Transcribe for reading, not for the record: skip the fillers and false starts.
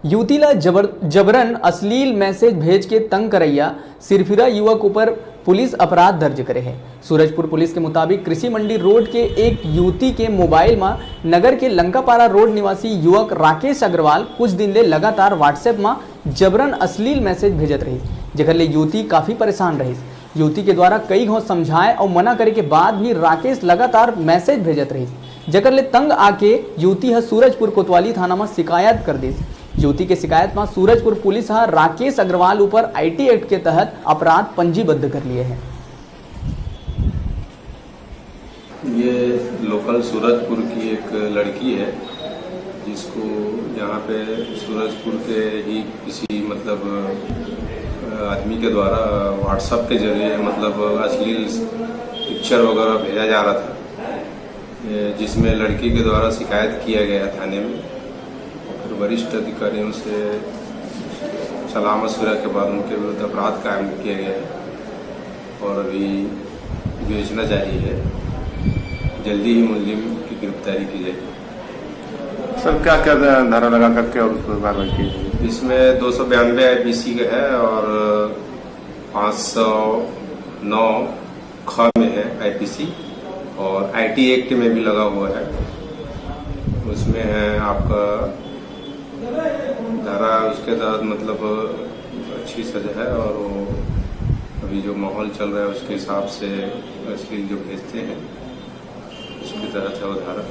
युवतीला जबरन अश्लील मैसेज भेज के तंग करैया सिरफिरा युवक ऊपर पुलिस अपराध दर्ज करे है। सूरजपुर पुलिस के मुताबिक कृषि मंडी रोड के एक युवती के मोबाइल में नगर के लंकापारा रोड निवासी युवक राकेश अग्रवाल कुछ दिन ले लगातार व्हाट्सएप में जबरन अश्लील मैसेज भेजत रही, जेकर ले युवती काफी परेशान रही। युवती के द्वारा कई घों समझाए और मना करे के बाद भी राकेश लगातार मैसेज भेजत रही, जेकर ले तंग आके युवती है सूरजपुर कोतवाली थाना में शिकायत कर दी। युवती के शिकायत में सूरजपुर पुलिस राकेश अग्रवाल ऊपर आईटी एक्ट के तहत अपराध पंजीबद्ध कर लिए हैं। ये लोकल सूरजपुर की एक लड़की है जिसको यहाँ पे सूरजपुर के ही किसी आदमी के द्वारा व्हाट्सएप के जरिए अश्लील पिक्चर वगैरह भेजा जा रहा था, जिसमें लड़की के द्वारा शिकायत किया गया थाने में। फिर वरिष्ठ अधिकारियों से सलाह मशवरा के बाद उनके विरुद्ध अपराध कायम किया गया है और अभी विवेचना जारी है। जल्दी ही मुलजिम की गिरफ्तारी की जाएगी। सर क्या क्या धारा लगा करके और उसको कार्रवाई की? इसमें 292 आईपीसी का है और 509 ख में है आईपीसी और आईटी एक्ट में भी लगा हुआ है। उसमें है आपका धारा, उसके तहत अच्छी सजा है और वो अभी जो माहौल चल रहा है उसके हिसाब से अश्लील जो भेजते हैं उसके तहत है वो धारा।